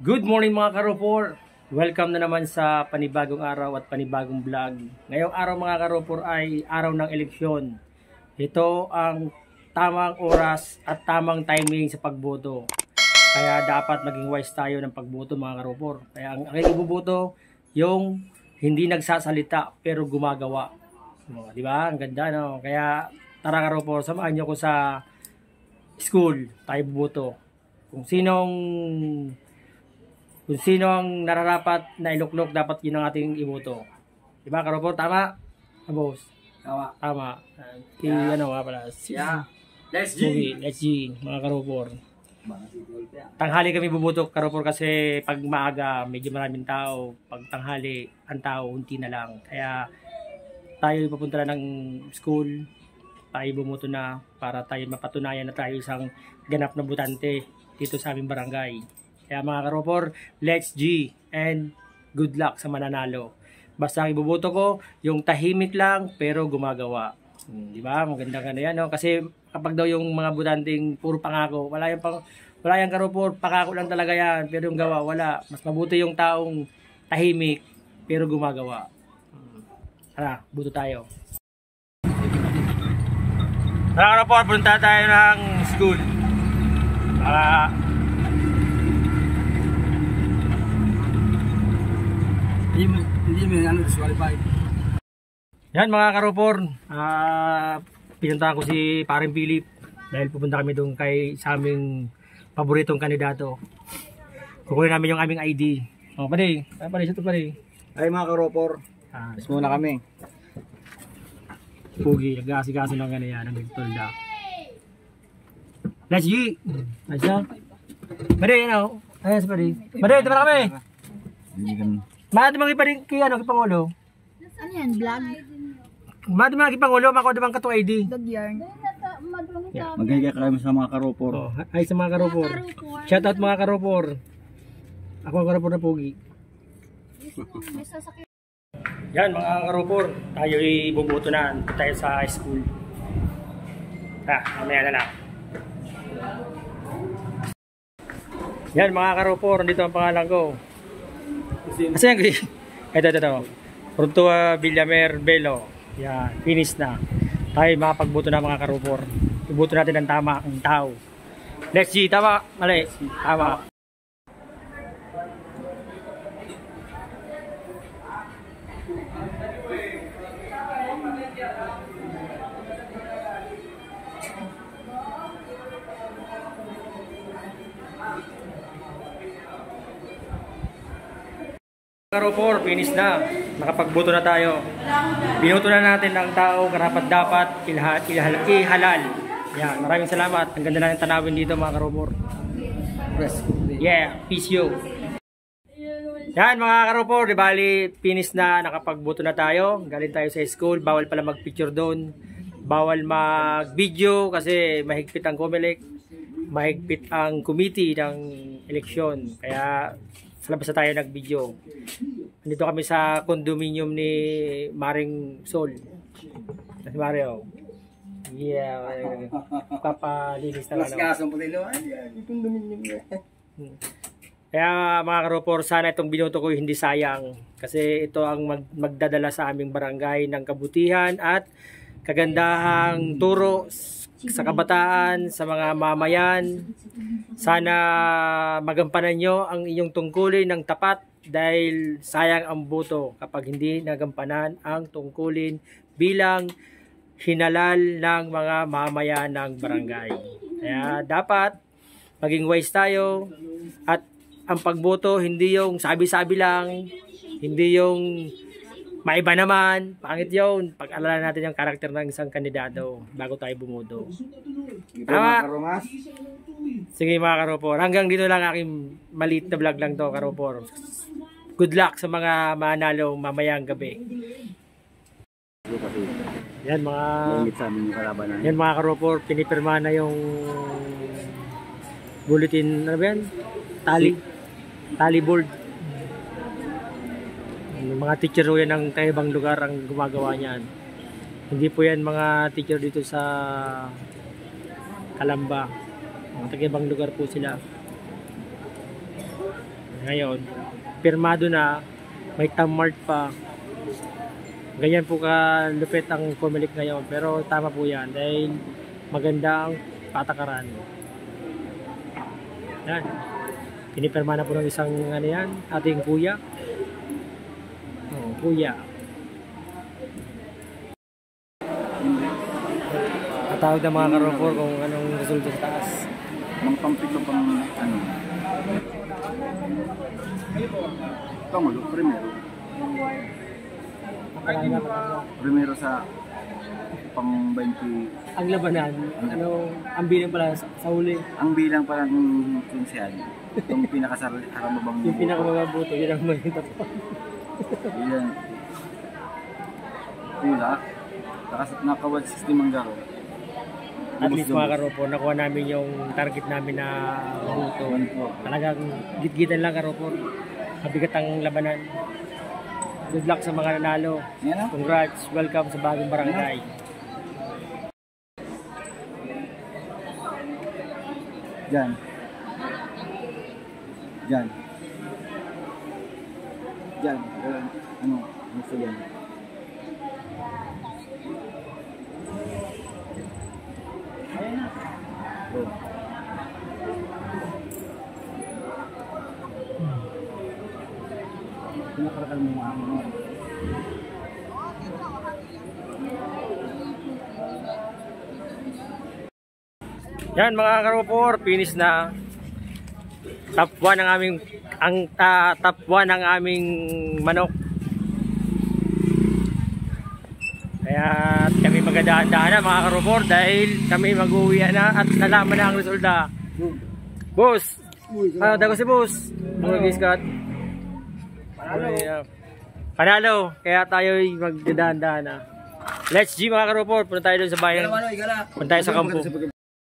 Good morning mga karopor! Welcome na naman sa panibagong araw at panibagong vlog. Ngayong araw mga karopor ay araw ng eleksyon. Ito ang tamang oras at tamang timing sa pagboto. Kaya dapat maging wise tayo ng pagboto mga karopor. Kaya ang aking ibuboto, yung hindi nagsasalita pero gumagawa. Di ba? Ang ganda, no? Kaya tara karopor, samahan nyo ko sa school. Tayo buboto. Kung sino ang nararapat na iluklok, dapat yun ang ating iboto. Diba, karopor? Tama? Boss? Tama. Tama. Yeah. Ano nga pala? Yeah. Let's G. Okay, let's G, mga karopor. Tanghali kami buboto, karopor, kasi pag maaga, medyo maraming tao. Pag tanghali, ang tao, unti na lang. Kaya tayo papunta na ng school. Tayo bumoto na para tayo mapatunayan na tayo isang ganap na botante dito sa aming barangay. Kaya mga karopor, let's G and good luck sa mananalo. Basta ang iboboto ko, yung tahimik lang pero gumagawa. Di ba? Maganda ka na yan, no? Kasi kapag daw yung mga botanteng puro pangako, wala yung karopor, pangako lang talaga yan, pero yung gawa, wala. Mas mabuti yung taong tahimik pero gumagawa. Tara, buto tayo. Tara karopor, punta tayo ng school. Para Hindi mo disqualify. yan mga karopor, pinuntahan ko si Paring Philip dahil pupunta kami doon sa aming paboritong kandidato. Kukunin namin yung aming ID. Pare, ito pare. Ay mga karopor, muna kami. Pugi, nag-aasikaso ng ganyan, ng nagtulda. Let's G! Let's go. Pare, ano? Ayos pare. Pare, ito na kami! Mahati mga iparing kipangulo. Ano yan? Vlog? Mahati mga kipangulo, mako dimang kato ID. Vlog yarn? Maghiga kami sa mga karopor. Oh, ay sa mga karopor. Shout out mga karopor. Ako ang karopor na Pugi. Yan mga karopor, tayo ibubuto na. Tayo sa school. Mamaya na lang. Yan mga karopor, dito ang pangalan ko. Kasi yung ito. Runtua Villamer Belo. Yan, finish na. Tayo makapagbuto na mga karopor. Ibuto natin ang tama ang tao. Let's G, tama? Mali. Tama. Karopor, finish na. Nakapagboto na tayo. Binoto na natin ang tao karapat dapat ihalal. Yan, maraming salamat. Ang ganda na ng tanawin dito mga karopor. Yeah, peace you. Yan mga karopor, di bali finish na, nakapagboto na tayo. Galing tayo sa school, bawal pala mag-picture doon. Bawal mag-video kasi mahigpit ang COMELEC. Mahigpit ang committee ng eleksyon. Kaya sa labas na tayo nag-video. Nandito kami sa condominium ni Maring Sol. Si Mario. Yeah. Papalinis na lang. Mas po nilo. Ay, condominium niya. Kaya mga karopor, sana itong binoto ko hindi sayang. Kasi ito ang magdadala sa aming barangay ng kabutihan at kagandahang turo sa kabataan, sa mga mamayan. Sana magampanan nyo ang inyong tungkulin ng tapat dahil sayang ang boto kapag hindi nagampanan ang tungkulin bilang hinalal ng mga mamayan ng barangay. Kaya dapat maging wise tayo at ang pagboto hindi yung sabi-sabi lang, hindi yung maiba naman, pangit yun. Pag-alalan natin yung karakter ng isang kandidato bago tayo bumoto. Tama? Sige mga karopor, hanggang dito lang aking maliit na vlog lang to karopor. Good luck sa mga manalo mamayang gabi. Yan mga karopor, pinipirma na yung bulletin, ano ba yan? Tally board. Yung mga teacher yan ng kaibang lugar ang gumagawa niyan. Hindi po yan mga teacher dito sa Kalamba. Mga taga-ibang lugar po sila. Ngayon, pirmado na, may tamart pa. Ganyan po ka lupit ang Comelec ngayon, pero tama po yan dahil maganda ang patakaran. Yan. Pinipirma na po ng isang ano yan, ating kuya. Oh, kuya. Tatawag ng mga karopor kung anong resulta sa taas. Mga pampito pang ano. Pangulo, primero. Primero sa pang 20. Ang labanan, ano, ang bilang pala sa huli. Ang bilang pa ng kunsyal. Itong pinakasaramabang Yung pinakamabuto, yun ang mahintap. Yan. Pula. Naka 160 manggaro. At least mga karopor, nakuha namin yung target namin na buto. Talagang gitgitan lang karopor. Mabigat ang labanan. Good luck sa mga nanalo. Congrats. Welcome sa bagong barangay. Diyan. Diyan. Diyan. Ano? Gusto yan. Ayan na. Oh. Pinakarakal mo mga ano. Yan mga karopor, finish na. Top 1 ang aming top 1 ang aming manok. Kaya kami magdadaan na mga karopor dahil kami mag-uwi na at nalaman na ang resulta. Boss! Ano daw si boss? Mga Scott. Panalo. Kaya tayo magdadaan na. Let's G mga karopor. Punta tayo doon sa bayan. Punta tayo sa kampo.